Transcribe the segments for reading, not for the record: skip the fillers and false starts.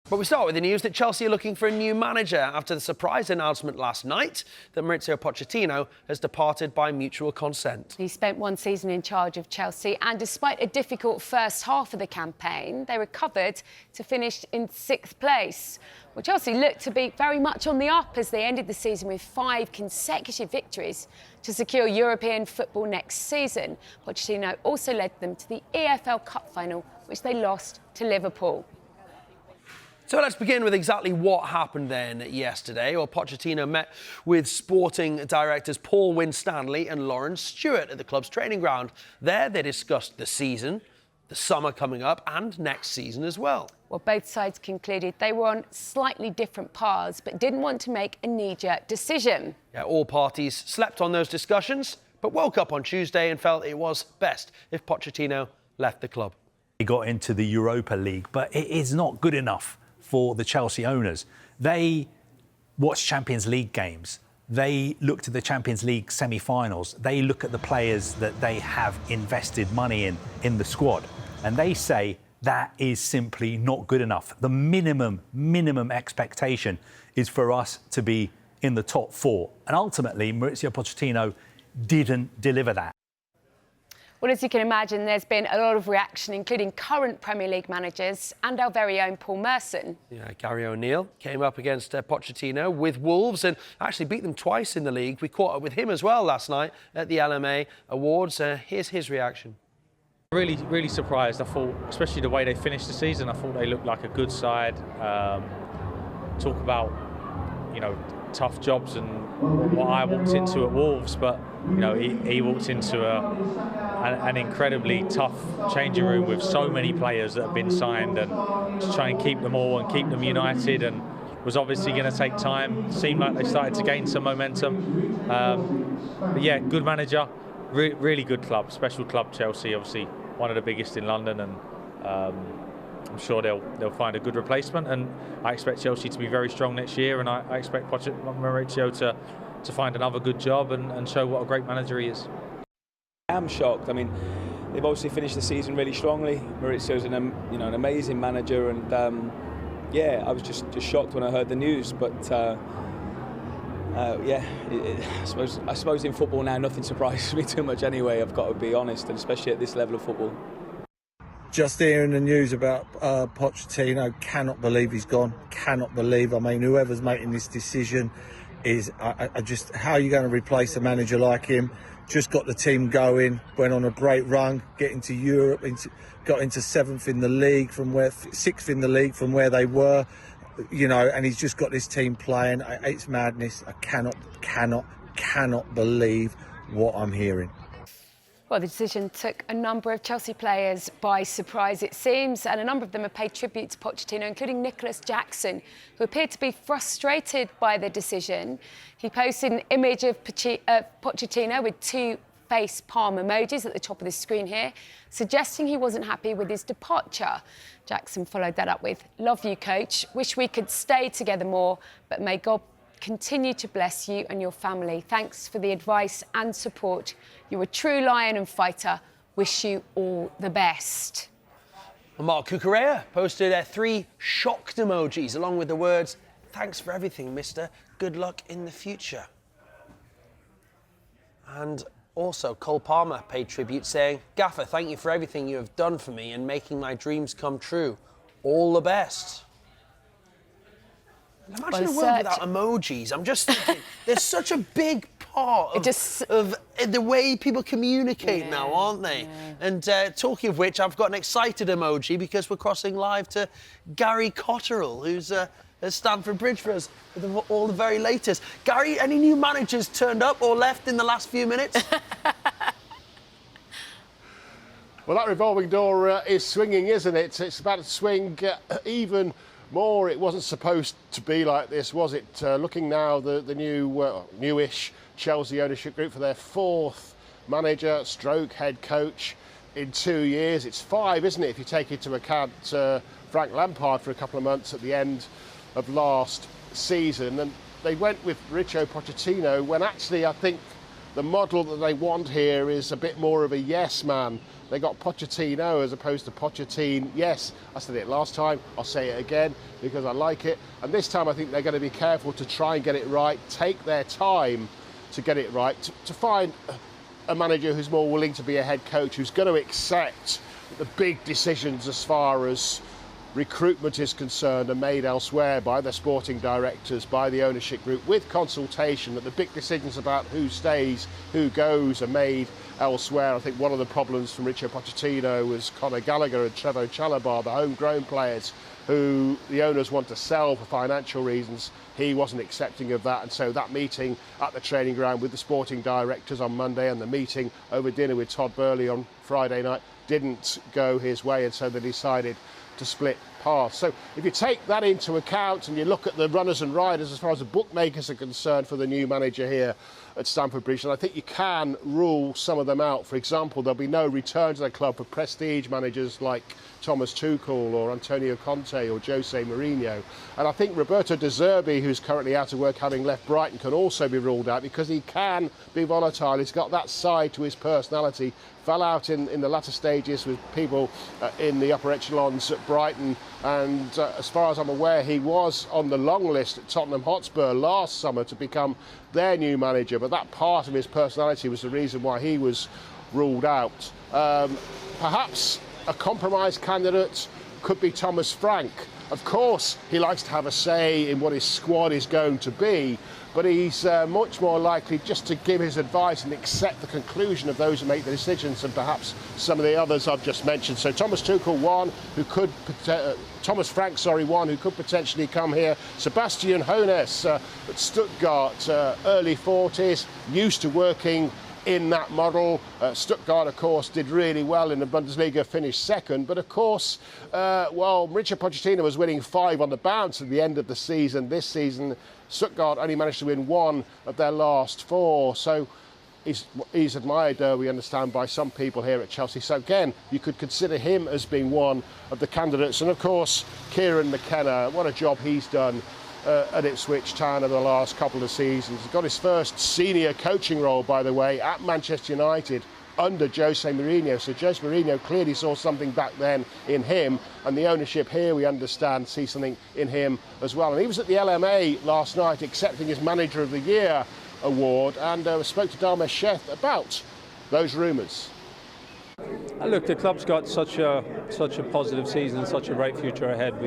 But we start with the news that Chelsea are looking for a new manager after the surprise announcement last night that Mauricio Pochettino has departed by mutual consent. He spent one season in charge of Chelsea, and despite a difficult first half of the campaign, they recovered to finish in 6th place. Well, Chelsea looked to be very much on the up as they ended the season with 5 consecutive victories to secure European football next season. Pochettino also led them to the EFL Cup final, which they lost to Liverpool. So let's begin with exactly what happened then yesterday. Well, Pochettino met with sporting directors Paul Winstanley and Lawrence Stewart at the club's training ground. There they discussed the season, the summer coming up and next season as well. Well, both sides concluded they were on slightly different paths but didn't want to make a knee-jerk decision. Yeah, all parties slept on those discussions but woke up on Tuesday and felt it was best if Pochettino left the club. He got into the Europa League, but it is not good enough for the Chelsea owners. They watch Champions League games. They look to the Champions League semi-finals. They look at the players that they have invested money in the squad. And they say that is simply not good enough. The minimum expectation is for us to be in the top 4. And ultimately, Mauricio Pochettino didn't deliver that. Well, as you can imagine, there's been a lot of reaction, including current Premier League managers and our very own Paul Merson. Yeah, Gary O'Neill came up against Pochettino with Wolves and actually beat them twice in the league. We caught up with him as well last night at the LMA Awards. Here's his reaction. Really surprised. I thought, especially the way they finished the season, I thought they looked like a good side. Talk about, tough jobs and what I walked into at Wolves, but he walked into an incredibly tough changing room with so many players that have been signed, and to try and keep them all and keep them united, and was obviously going to take time. Seemed like they started to gain some momentum. But yeah, good manager, really good club, special club. Chelsea, obviously one of the biggest in London, and I'm sure they'll find a good replacement, and I expect Chelsea to be very strong next year, and I expect Mauricio to find another good job and show what a great manager he is. I'm shocked. I mean, they've obviously finished the season really strongly. Mauricio's an amazing manager, and I was just shocked when I heard the news. But I suppose in football now nothing surprises me too much anyway. I've got to be honest, and especially at this level of football. Just hearing the news about Pochettino, cannot believe he's gone. Cannot believe. I mean, whoever's making this decision is how are you going to replace a manager like him? Just got the team going, went on a great run, getting to Europe, got into 7th in the league 6th in the league from where they were, and he's just got this team playing. It's madness. I cannot believe what I'm hearing. Well, the decision took a number of Chelsea players by surprise, it seems, and a number of them have paid tribute to Pochettino, including Nicholas Jackson, who appeared to be frustrated by the decision. He posted an image of Pochettino with 2 face palm emojis at the top of the screen here, suggesting he wasn't happy with his departure. Jackson followed that up with, "Love you, coach. Wish we could stay together more, but may God continue to bless you and your family. Thanks for the advice and support. You're a true lion and fighter. Wish you all the best." Mark Cucurella posted 3 shocked emojis along with the words, "Thanks for everything, mister. Good luck in the future." And also Cole Palmer paid tribute saying, "Gaffer, thank you for everything you have done for me and making my dreams come true. All the best." Imagine a world without emojis. I'm just thinking, there's such a big part of the way people communicate now, aren't they? Yeah. And talking of which, I've got an excited emoji because we're crossing live to Gary Cotterill, who's at Stamford Bridge for us with all the very latest. Gary, any new managers turned up or left in the last few minutes? Well, that revolving door is swinging, isn't it? It's about to swing even more. It wasn't supposed to be like this, was it? Looking now, the newish Chelsea ownership group for their 4th manager stroke head coach in 2 years. It's 5, isn't it, if you take into account Frank Lampard for a couple of months at the end of last season. And they went with Mauricio Pochettino when actually I think the model that they want here is a bit more of a yes man. They got Pochettino as opposed to Pochettino. Yes, I said it last time, I'll say it again because I like it. And this time I think they're going to be careful to try and get it right, take their time to get it right, to find a manager who's more willing to be a head coach, who's going to accept the big decisions as far as recruitment is concerned are made elsewhere by the sporting directors, by the ownership group, with consultation, that the big decisions about who stays, who goes are made elsewhere. I think one of the problems from Mauricio Pochettino was Conor Gallagher and Trevoh Chalobah, the homegrown players who the owners want to sell for financial reasons. He wasn't accepting of that, and so that meeting at the training ground with the sporting directors on Monday and the meeting over dinner with Todd Burley on Friday night didn't go his way, and so they decided to split paths. So if you take that into account and you look at the runners and riders as far as the bookmakers are concerned for the new manager here at Stamford Bridge, and I think you can rule some of them out. For example, there'll be no return to the club for prestige managers like Thomas Tuchel or Antonio Conte or Jose Mourinho. And I think Roberto De Zerbi, who's currently out of work having left Brighton, can also be ruled out because he can be volatile. He's got that side to his personality. Fell out in the latter stages with people in the upper echelons at Brighton, and as far as I'm aware, he was on the long list at Tottenham Hotspur last summer to become their new manager, but that part of his personality was the reason why he was ruled out. Perhaps a compromise candidate could be Thomas Frank. Of course, he likes to have a say in what his squad is going to be, but he's much more likely just to give his advice and accept the conclusion of those who make the decisions than perhaps some of the others I've just mentioned. So Thomas Tuchel, one who could, Thomas Frank, sorry, one who could potentially come here. Sebastian Hoeneß at Stuttgart, early 40s, used to working in that model. Stuttgart, of course, did really well in the Bundesliga, finished second. But, of course, Mauricio Pochettino was winning 5 on the bounce at the end of the season. This season, Stuttgart only managed to win 1 of their last 4. So he's admired, we understand, by some people here at Chelsea. So, again, you could consider him as being one of the candidates. And, of course, Kieran McKenna, what a job he's done at Ipswich Town over the last couple of seasons. He's got his first senior coaching role, by the way, at Manchester United under Jose Mourinho. So Jose Mourinho clearly saw something back then in him, and the ownership here, we understand, see something in him as well. And he was at the LMA last night accepting his Manager of the Year award, and spoke to Dharmesh Sheth about those rumours. Look, the club's got such a positive season, such a bright future ahead.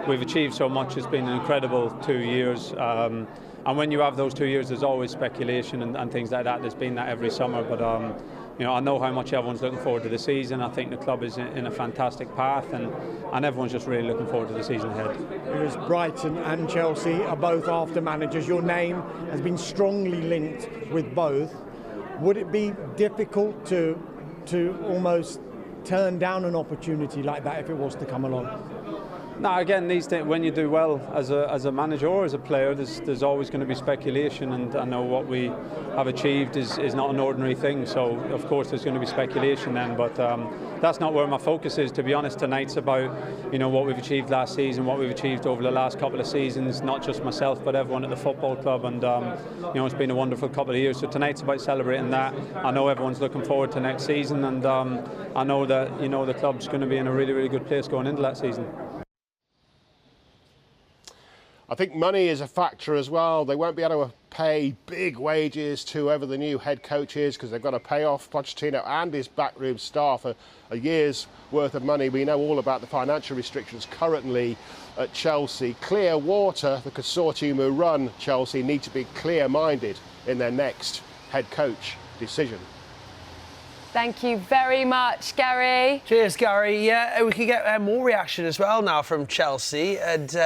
We've achieved so much. It's been an incredible 2 years, and when you have those 2 years, there's always speculation and things like that. There's been that every summer, but I know how much everyone's looking forward to the season. I think the club is in a fantastic path, and everyone's just really looking forward to the season ahead. Because Brighton and Chelsea are both after managers. Your name has been strongly linked with both. Would it be difficult to almost turn down an opportunity like that if it was to come along? No, again, these days, when you do well as a manager or as a player, there's always going to be speculation, and I know what we have achieved is not an ordinary thing. So of course there's going to be speculation then, but that's not where my focus is. To be honest, tonight's about what we've achieved last season, what we've achieved over the last couple of seasons. Not just myself, but everyone at the football club, and it's been a wonderful couple of years. So tonight's about celebrating that. I know everyone's looking forward to next season, and I know that the club's going to be in a really, really good place going into that season. I think money is a factor as well. They won't be able to pay big wages to whoever the new head coach is, because they've got to pay off Pochettino and his backroom staff a year's worth of money. We know all about the financial restrictions currently at Chelsea. Clearwater, the consortium who run Chelsea, need to be clear-minded in their next head coach decision. Thank you very much, Gary. Cheers, Gary. Yeah, we can get more reaction as well now from Chelsea, and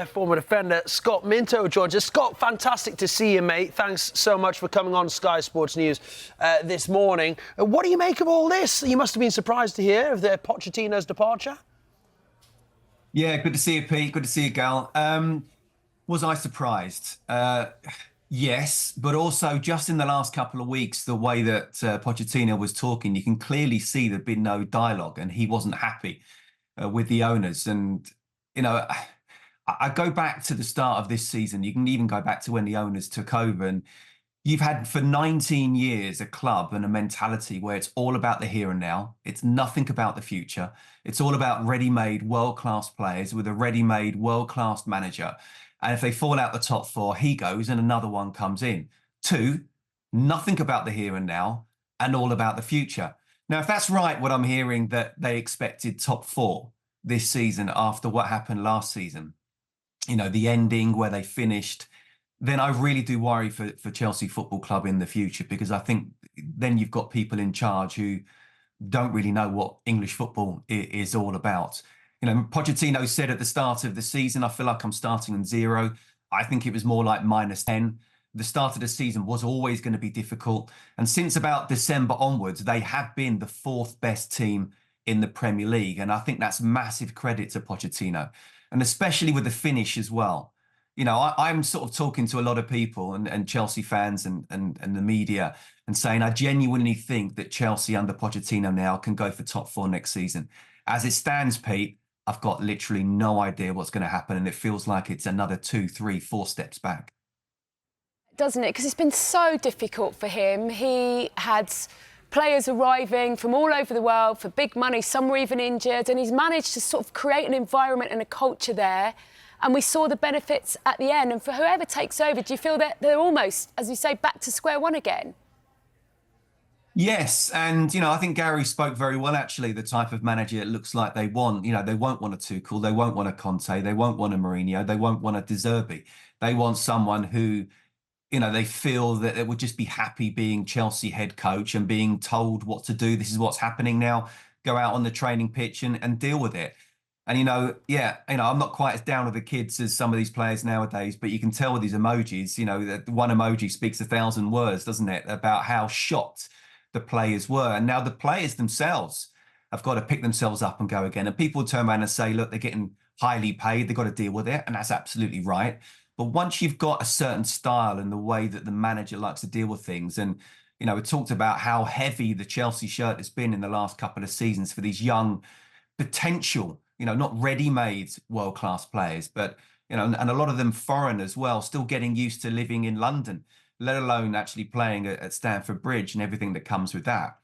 former defender Scott Minto joins us. Scott, fantastic to see you, mate. Thanks so much for coming on Sky Sports News this morning. What do you make of all this? You must have been surprised to hear of Pochettino's departure. Yeah, good to see you, Pete. Good to see you, Gal. Was I surprised? Yes, but also just in the last couple of weeks, the way that Pochettino was talking, you can clearly see there'd been no dialogue, and he wasn't happy with the owners. And, I go back to the start of this season. You can even go back to when the owners took over, and You've had for 19 years a club and a mentality where it's all about the here and now. It's nothing about the future. It's all about ready-made world-class players with a ready-made world-class manager. And if they fall out the top four, he goes and another one comes in. Two, nothing about the here and now and all about the future. Now, if that's right, what I'm hearing, that they expected top four this season after what happened last season, the ending where they finished, then I really do worry for Chelsea Football Club in the future, because I think then you've got people in charge who don't really know what English football is all about. Pochettino said at the start of the season, I feel like I'm starting on zero. I think it was more like -10. The start of the season was always going to be difficult. And since about December onwards, they have been the fourth best team in the Premier League. And I think that's massive credit to Pochettino, and especially with the finish as well. I'm sort of talking to a lot of people and Chelsea fans and the media and saying, I genuinely think that Chelsea under Pochettino now can go for top four next season. As it stands, Pete, I've got literally no idea what's going to happen. And it feels like it's another 2, 3, 4 steps back. Doesn't it? Because it's been so difficult for him. He had players arriving from all over the world for big money. Some were even injured. And he's managed to sort of create an environment and a culture there. And we saw the benefits at the end. And for whoever takes over, do you feel that they're almost, as you say, back to square one again? Yes. And, I think Gary spoke very well, actually, the type of manager it looks like they want. They won't want a Tuchel. They won't want a Conte. They won't want a Mourinho. They won't want a De Zerbi. They want someone who, they feel that they would just be happy being Chelsea head coach and being told what to do. This is what's happening now. Go out on the training pitch and deal with it. And, I'm not quite as down with the kids as some of these players nowadays, but you can tell with these emojis, that one emoji speaks 1,000 words, doesn't it, about how shocked the players were. And now the players themselves have got to pick themselves up and go again. And people turn around and say, look, they're getting highly paid. They've got to deal with it. And that's absolutely right. But once you've got a certain style and the way that the manager likes to deal with things, and, we talked about how heavy the Chelsea shirt has been in the last couple of seasons for these young potential, not ready-made world-class players, but, and a lot of them foreign as well, still getting used to living in London, let alone actually playing at Stamford Bridge and everything that comes with that.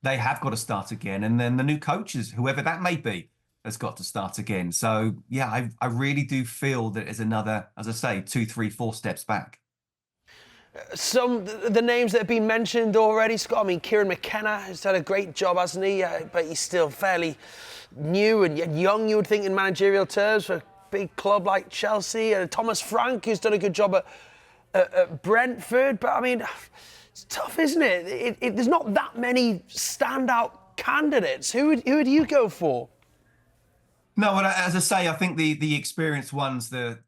They have got to start again. And then the new coaches, whoever that may be, has got to start again. So, yeah, I really do feel that there's another, as I say, 2, 3, 4 steps back. The names that have been mentioned already, Scott. I mean, Kieran McKenna has done a great job, hasn't he? But he's still fairly new and young, you would think, in managerial terms for a big club like Chelsea. And Thomas Frank, who's done a good job at Brentford. But, I mean, it's tough, isn't it? There's not that many standout candidates. Who would you go for? No, well, as I say, I think the experienced ones, the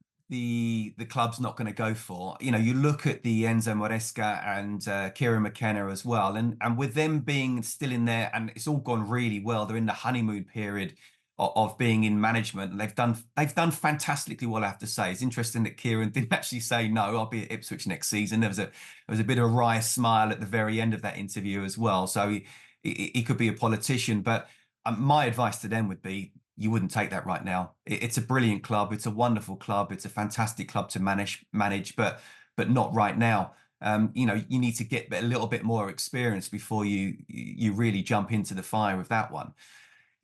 club's not going to go for. You look at the Enzo Maresca and Kieran McKenna as well, and with them being still in there, and it's all gone really well. They're in the honeymoon period of being in management, and they've done fantastically well, I have to say. It's interesting that Kieran didn't actually say no, I'll be at Ipswich next season. There was a bit of a wry smile at the very end of that interview as well. So he could be a politician, but my advice to them would be, you wouldn't take that right now. It's a brilliant club. It's a wonderful club. It's a fantastic club to manage, but not right now. You need to get a little bit more experience before you really jump into the fire with that one.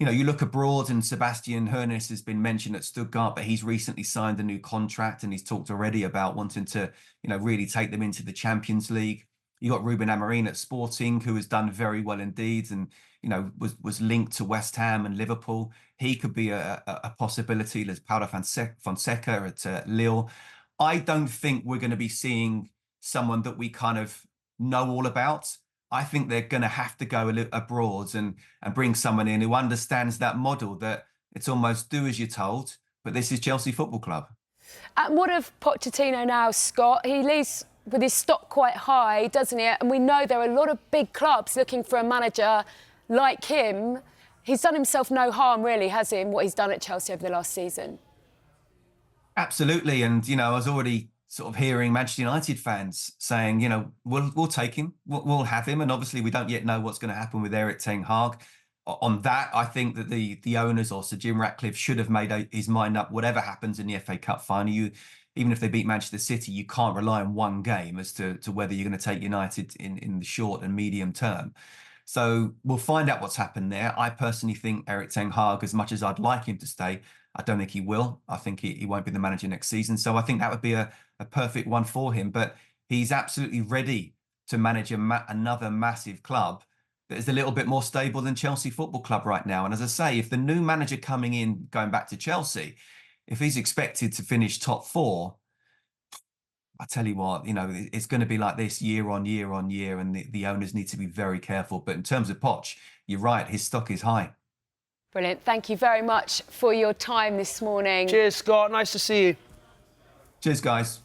You look abroad, and Sebastian Hoeneß has been mentioned at Stuttgart, but he's recently signed a new contract, and he's talked already about wanting to, really take them into the Champions League. You got Ruben Amorim at Sporting, who has done very well indeed, and was linked to West Ham and Liverpool. He could be a possibility. There's Paulo Fonseca at Lille. I don't think we're going to be seeing someone that we kind of know all about. I think they're going to have to go abroad and bring someone in who understands that model, that it's almost do as you're told, but this is Chelsea Football Club. And what of Pochettino now, Scott? He leaves with his stock quite high, doesn't he? And we know there are a lot of big clubs looking for a manager like him. He's done himself no harm, really, has he, in what he's done at Chelsea over the last season? Absolutely. And, I was already sort of hearing Manchester United fans saying, we'll take him, we'll have him. And obviously we don't yet know what's going to happen with Erik ten Hag. On that, I think that the owners, or Sir Jim Ratcliffe, should have made his mind up, whatever happens in the FA Cup final. even if they beat Manchester City, you can't rely on one game as to whether you're going to take United in the short and medium term. So we'll find out what's happened there. I personally think Erik ten Hag, as much as I'd like him to stay, I don't think he will. I think he won't be the manager next season. So I think that would be a perfect one for him. But he's absolutely ready to manage another massive club that is a little bit more stable than Chelsea Football Club right now. And as I say, if the new manager coming in, going back to Chelsea, if he's expected to finish top 4, I tell you what, it's going to be like this year on year on year, and the owners need to be very careful. But in terms of Poch, you're right, his stock is high. Brilliant. Thank you very much for your time this morning. Cheers, Scott. Nice to see you. Cheers, guys.